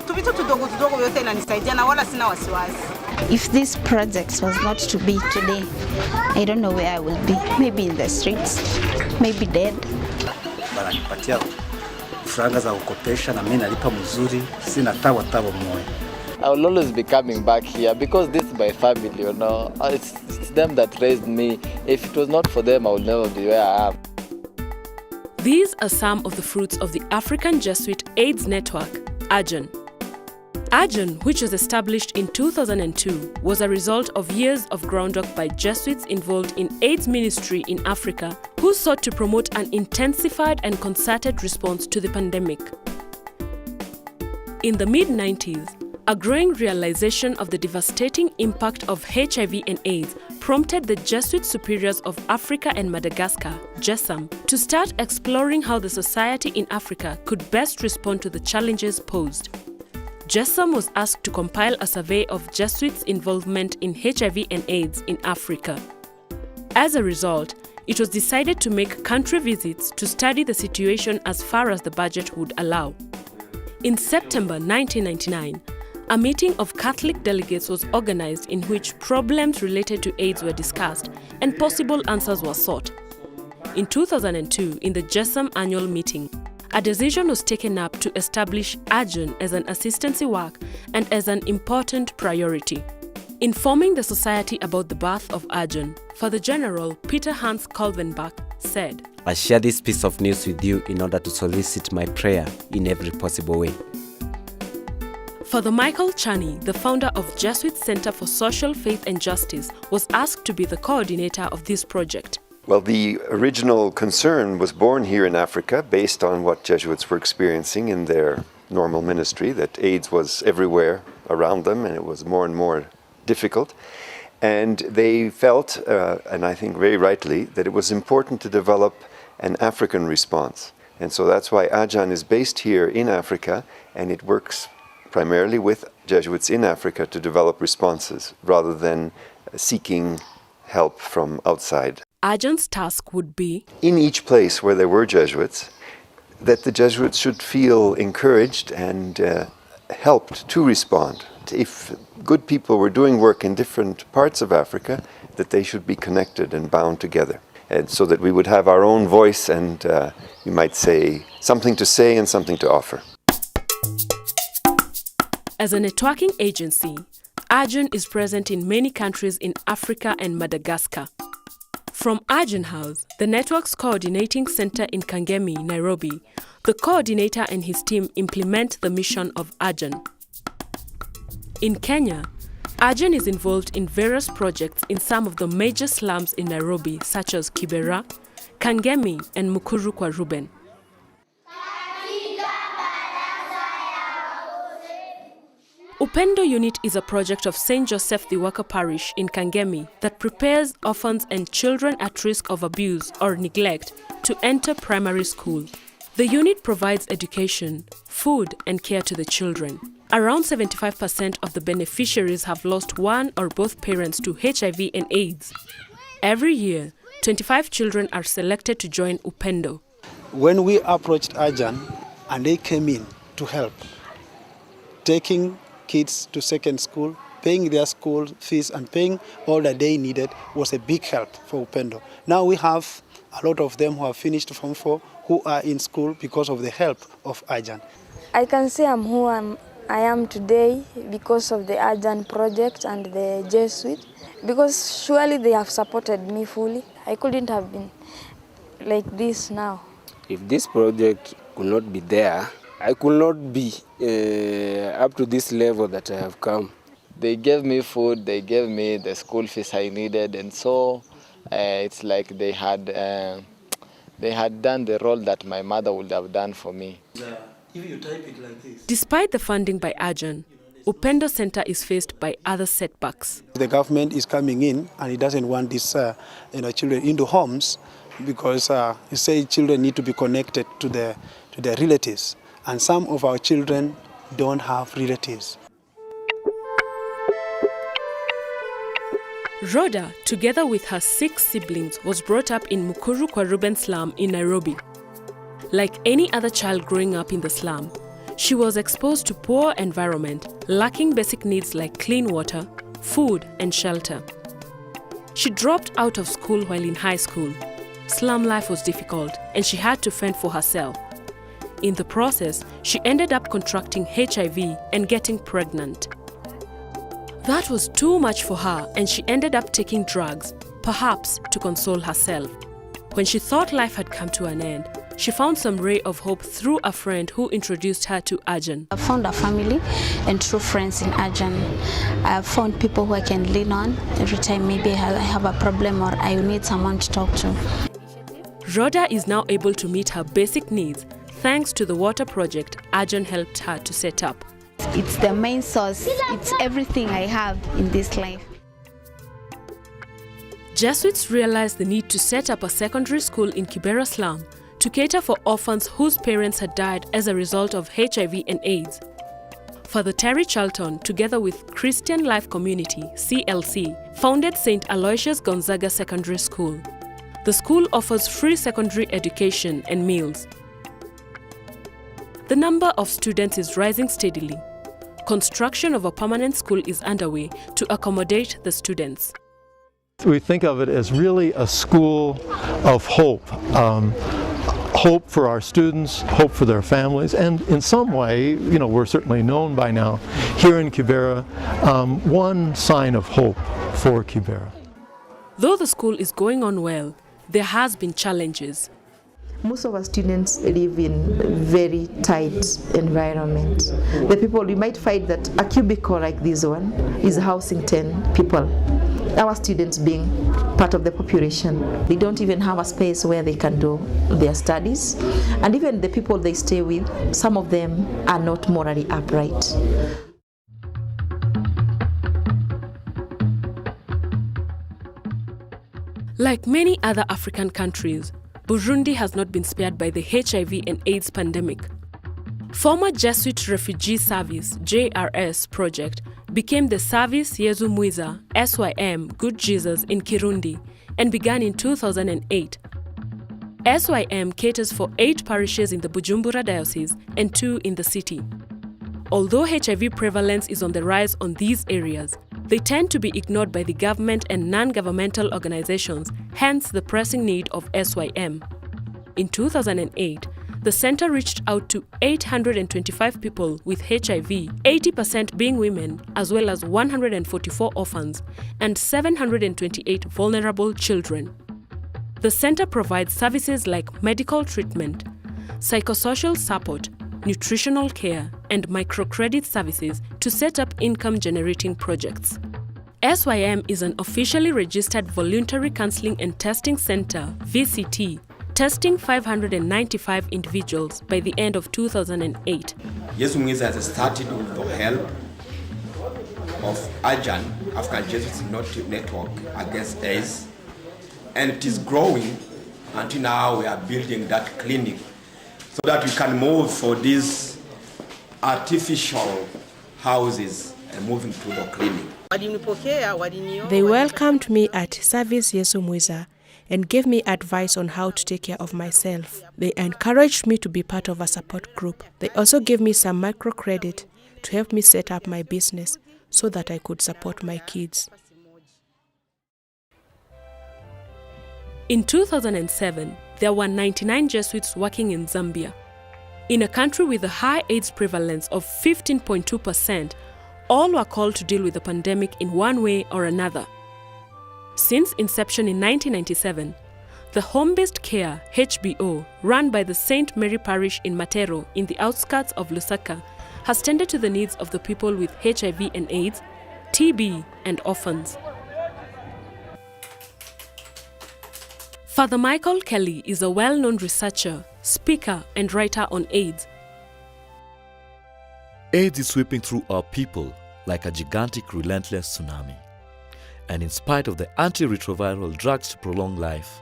tuvitu tudogo tudogo yote inanisaidia na wala sina wasiwasi. If this project was not to be today, I don't know where I will be. Maybe in the streets, maybe dead. Wananipatia franga za kukopesha na mimi nalipa mzuri, sina tabo moyo. I will always be coming back here because this is my family, you know. It's them that raised me. If it was not for them, I would never be where I am. These are some of the fruits of the African Jesuit AIDS Network, AJAN. AJAN, which was established in 2002, was a result of years of groundwork by Jesuits involved in AIDS ministry in Africa, who sought to promote an intensified and concerted response to the pandemic. In the mid-90s, a growing realization of the devastating impact of HIV and AIDS prompted the Jesuit superiors of Africa and Madagascar, JESAM, to start exploring how the society in Africa could best respond to the challenges posed. JESAM was asked to compile a survey of Jesuits' involvement in HIV and AIDS in Africa. As a result, it was decided to make country visits to study the situation as far as the budget would allow. In September 1999, a meeting of Catholic delegates was organized in which problems related to AIDS were discussed and possible answers were sought. In 2002, in the JESAM annual meeting, a decision was taken up to establish AJAN as an assistancy work and as an important priority. Informing the society about the birth of AJAN, Father General Peter Hans Kolvenbach said, I share this piece of news with you in order to solicit my prayer in every possible way. Father Michael Chani, the founder of Jesuit Center for Social Faith and Justice, was asked to be the coordinator of this project. Well, the original concern was born here in Africa based on what Jesuits were experiencing in their normal ministry, that AIDS was everywhere around them and it was more and more difficult. And they felt, and I think very rightly, that it was important to develop an African response. And so that's why AJAN is based here in Africa, and it works primarily with Jesuits in Africa to develop responses rather than seeking help from outside. AJAN's task would be, in each place where there were Jesuits, that the Jesuits should feel encouraged and helped to respond. If good people were doing work in different parts of Africa, that they should be connected and bound together. And so that we would have our own voice and, you might say, something to say and something to offer. As a networking agency, AJAN is present in many countries in Africa and Madagascar. From AJAN House, the network's coordinating center in Kangemi, Nairobi, the coordinator and his team implement the mission of AJAN. In Kenya, AJAN is involved in various projects in some of the major slums in Nairobi, such as Kibera, Kangemi, and Mukuru kwa Ruben. Upendo Unit is a project of St. Joseph the Worker Parish in Kangemi that prepares orphans and children at risk of abuse or neglect to enter primary school. The unit provides education, food, and care to the children. Around 75% of the beneficiaries have lost one or both parents to HIV and AIDS. Every year, 25 children are selected to join Upendo. When we approached AJAN and they came in to help, taking kids to second school, paying their school fees and paying all that they needed was a big help for Upendo. Now we have a lot of them who have finished Form 4 who are in school because of the help of AJAN. I can say I'm who I am today because of the AJAN project and the Jesuit, because surely they have supported me fully. I couldn't have been like this now. If this project could not be there, I could not be up to this level that I have come. They gave me food, they gave me the school fees I needed, and so it's like they had done the role that my mother would have done for me. Despite the funding by AJAN, Upendo Center is faced by other setbacks. The government is coming in and it doesn't want these children into homes because you say children need to be connected to their relatives. And some of our children don't have relatives. Rhoda, together with her 6 siblings, was brought up in Mukuru kwa Ruben slum in Nairobi. Like any other child growing up in the slum, She was exposed to poor environment, lacking basic needs like clean water, food, and shelter. She dropped out of school while in high school. Slum life was difficult, and she had to fend for herself. In the process, she ended up contracting HIV and getting pregnant. That was too much for her, and she ended up taking drugs, perhaps to console herself. When she thought life had come to an end, she found some ray of hope through a friend who introduced her to AJAN. I found a family and true friends in AJAN. I found people who I can lean on every time maybe I have a problem or I need someone to talk to. Rhoda is now able to meet her basic needs thanks to the water project AJAN helped her to set up. It's the main source. It's everything I have in this life. Jesuits realized the need to set up a secondary school in Kibera slum to cater for orphans whose parents had died as a result of HIV and AIDS. Father Terry Charlton, together with Christian Life Community, CLC, founded St. Aloysius Gonzaga Secondary School. The school offers free secondary education and meals. The number of students is rising steadily. Construction of a permanent school is underway to accommodate the students. We think of it as really a school of hope. Hope for our students, hope for their families, and in some way, we're certainly known by now here in Kibera, one sign of hope for Kibera. Though the school is going on well, there has been challenges. Most of our students live in very tight environment. The people, you might find that a cubicle like this one is housing 10 people. Our students being part of the population, they don't even have a space where they can do their studies. And even the people they stay with, some of them are not morally upright. Like many other African countries, Burundi has not been spared by the HIV and AIDS pandemic. Former Jesuit Refugee Service JRS project became the Service Yesu Mwiza SYM Good Jesus in Kirundi and began in 2008. SYM caters for 8 parishes in the Bujumbura Diocese and 2 in the city. Although HIV prevalence is on the rise on these areas, they tend to be ignored by the government and non-governmental organizations, hence the pressing need of SYM. In 2008, the center reached out to 825 people with HIV, 80% being women, as well as 144 orphans and 728 vulnerable children. The center provides services like medical treatment, psychosocial support, nutritional care, and microcredit services to set up income-generating projects. SYM is an officially registered voluntary counseling and testing center, VCT, testing 595 individuals by the end of 2008. Yesu Mwiza has started with the help of AJAN, African Jesuit Network Against AIDS, and it is growing until now we are building that clinic so that we can move for these artificial houses and moving to the clinic. They welcomed me at Service Yesu Mwiza and gave me advice on how to take care of myself. They encouraged me to be part of a support group. They also gave me some microcredit to help me set up my business so that I could support my kids. In 2007, there were 99 Jesuits working in Zambia. In a country with a high AIDS prevalence of 15.2%, all were called to deal with the pandemic in one way or another. Since inception in 1997, the Home-Based Care HBO, run by the St. Mary Parish in Matero in the outskirts of Lusaka, has tended to the needs of the people with HIV and AIDS, TB, and orphans. Father Michael Kelly is a well-known researcher, speaker, and writer on AIDS. AIDS is sweeping through our people like a gigantic, relentless tsunami. And in spite of the antiretroviral drugs to prolong life,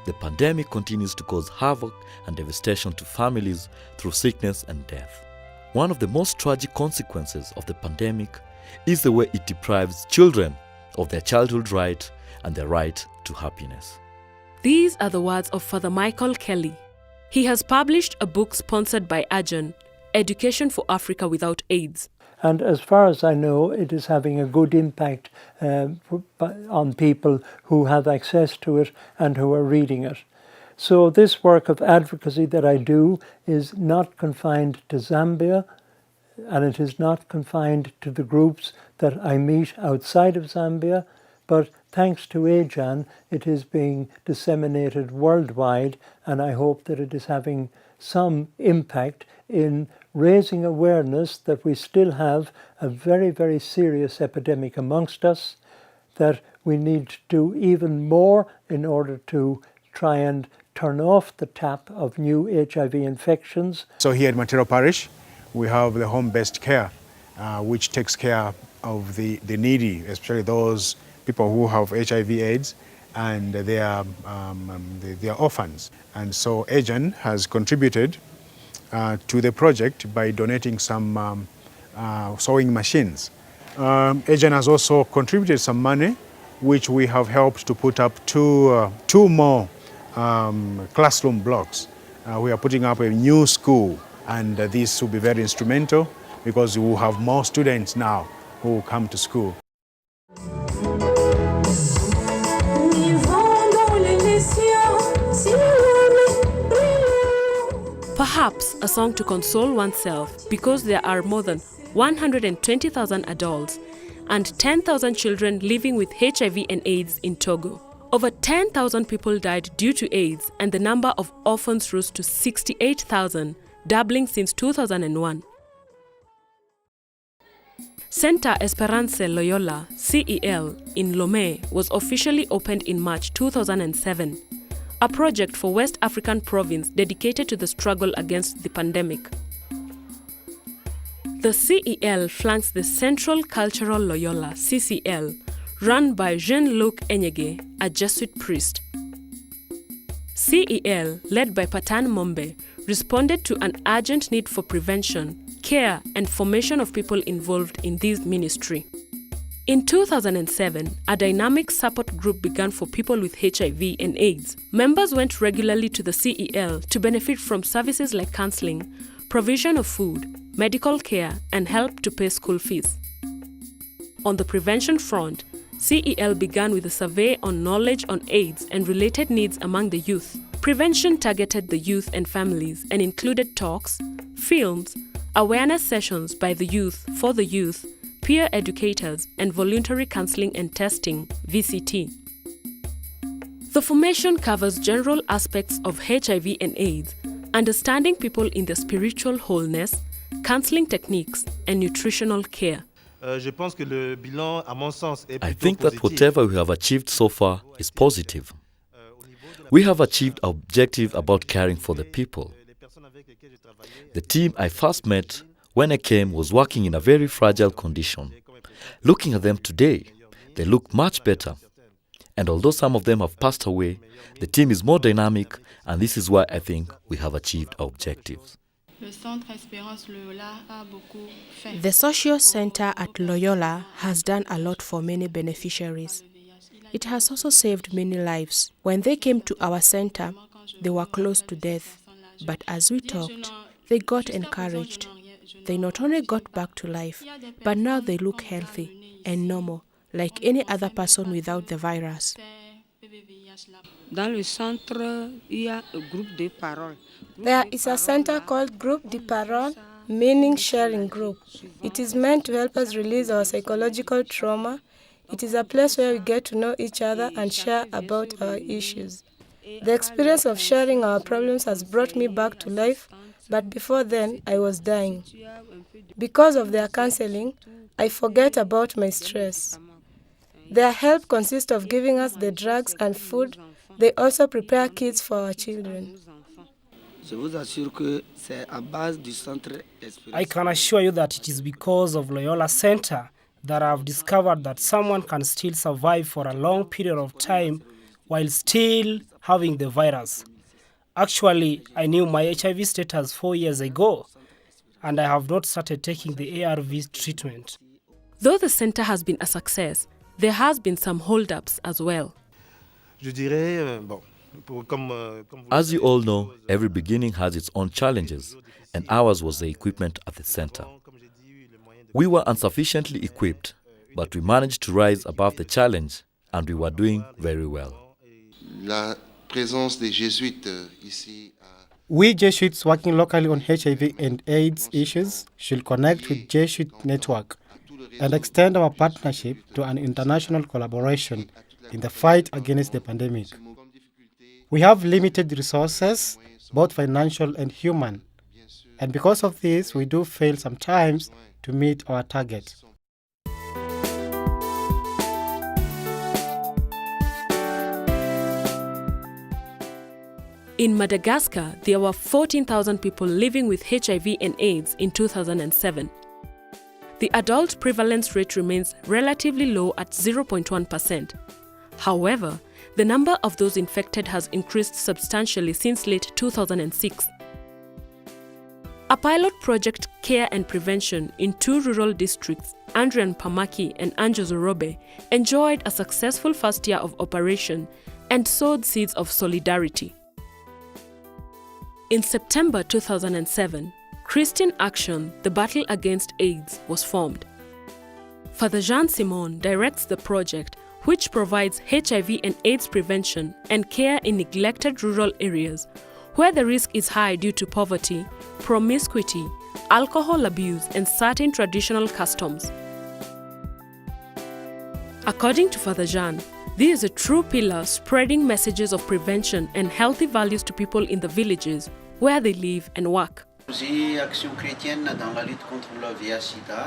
the pandemic continues to cause havoc and devastation to families through sickness and death. One of the most tragic consequences of the pandemic is the way it deprives children of their childhood right and their right to happiness. These are the words of Father Michael Kelly. He has published a book sponsored by AJAN, Education for Africa Without AIDS. And as far as I know, it is having a good impact on people who have access to it and who are reading it. So this work of advocacy that I do is not confined to Zambia, and it is not confined to the groups that I meet outside of Zambia, but thanks to AJAN, it is being disseminated worldwide, and I hope that it is having some impact in raising awareness that we still have a very, very serious epidemic amongst us, that we need to do even more in order to try and turn off the tap of new HIV infections. So here at Matero Parish, we have the home-based care, which takes care of the needy, especially those people who have HIV/AIDS, and they are orphans. And so AJAN has contributed to the project by donating some sewing machines. AJAN has also contributed some money, which we have helped to put up two more classroom blocks. We are putting up a new school, and this will be very instrumental because we will have more students now who will come to school. Perhaps a song to console oneself, because there are more than 120,000 adults and 10,000 children living with HIV and AIDS in Togo. Over 10,000 people died due to AIDS, and the number of orphans rose to 68,000, doubling since 2001. Center Esperance Loyola, CEL, in Lomé was officially opened in March 2007, a project for West African province dedicated to the struggle against the pandemic. The CEL flanks the Central Cultural Loyola, CCL, run by Jean-Luc Enyege, a Jesuit priest. CEL, led by Patan Mombe, responded to an urgent need for prevention, care, and formation of people involved in this ministry. In 2007, a dynamic support group began for people with HIV and AIDS. Members went regularly to the CEL to benefit from services like counseling, provision of food, medical care, and help to pay school fees. On the prevention front, CEL began with a survey on knowledge on AIDS and related needs among the youth. Prevention targeted the youth and families and included talks, films, awareness sessions by the youth for the youth, peer educators, and voluntary counseling and testing, VCT. The formation covers general aspects of HIV and AIDS, understanding people in their spiritual wholeness, counseling techniques, and nutritional care. I think that whatever we have achieved so far is positive. We have achieved our objective about caring for the people. The team I first met when I came was working in a very fragile condition. Looking at them today, they look much better. And although some of them have passed away, the team is more dynamic, and this is why I think we have achieved our objectives. The Social Center at Loyola has done a lot for many beneficiaries. It has also saved many lives. When they came to our center, they were close to death. But as we talked, they got encouraged. They not only got back to life, but now they look healthy and normal, like any other person without the virus. There is a center called Groupe de Parole, meaning sharing group. It is meant to help us release our psychological trauma. It is a place where we get to know each other and share about our issues. The experience of sharing our problems has brought me back to life, but before then, I was dying. Because of their counseling, I forget about my stress. Their help consists of giving us the drugs and food. They also prepare kits for our children. I can assure you that it is because of Loyola Center that I have discovered that someone can still survive for a long period of time while still having the virus. Actually, I knew my HIV status 4 years ago, and I have not started taking the ARV treatment. Though the center has been a success, there has been some hold-ups as well. As you all know, every beginning has its own challenges, and ours was the equipment at the center. We were insufficiently equipped, but we managed to rise above the challenge, and we were doing very well. La présence des Jésuites ici. We Jesuits working locally on HIV and AIDS issues should connect with Jesuit network and extend our partnership to an international collaboration in the fight against the pandemic. We have limited resources, both financial and human, and because of this, we do fail sometimes to meet our target. In Madagascar, there were 14,000 people living with HIV and AIDS in 2007. The adult prevalence rate remains relatively low at 0.1%. However, the number of those infected has increased substantially since late 2006. A pilot project, Care and Prevention, in 2 rural districts, Andrian Pamaki and Anjozorobe, enjoyed a successful first year of operation and sowed seeds of solidarity. In September 2007, Christian Action, the Battle Against AIDS, was formed. Father Jean Simon directs the project, which provides HIV and AIDS prevention and care in neglected rural areas where the risk is high due to poverty, promiscuity, alcohol abuse, and certain traditional customs. According to Father Jean, this is a true pillar spreading messages of prevention and healthy values to people in the villages where they live and work.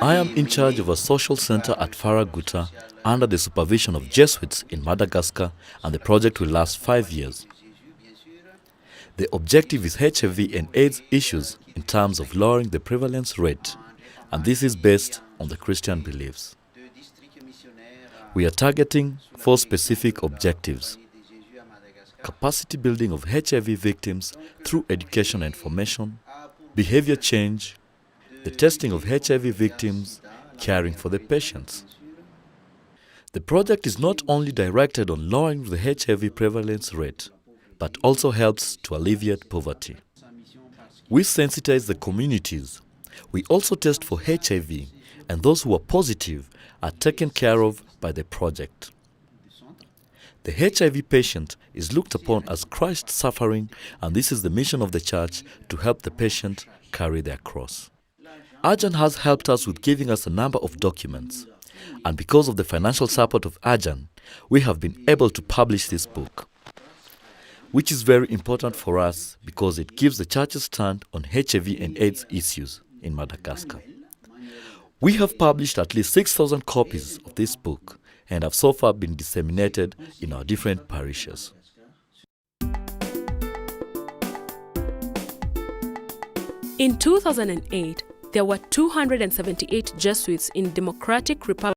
I am in charge of a social center at Faraguta under the supervision of Jesuits in Madagascar, and the project will last 5 years. The objective is HIV and AIDS issues in terms of lowering the prevalence rate, and this is based on the Christian beliefs. We are targeting 4 specific objectives: capacity building of HIV victims through education and formation, behavior change, the testing of HIV victims, caring for the patients. The project is not only directed on lowering the HIV prevalence rate, but also helps to alleviate poverty. We sensitize the communities. We also test for HIV, and those who are positive are taken care of by the project. The HIV patient is looked upon as Christ suffering, and this is the mission of the Church to help the patient carry their cross. AJAN has helped us with giving us a number of documents, and because of the financial support of AJAN, we have been able to publish this book, which is very important for us because it gives the Church's stand on HIV and AIDS issues in Madagascar. We have published at least 6,000 copies of this book and have so far been disseminated in our different parishes. In 2008, there were 278 Jesuits in Democratic Republic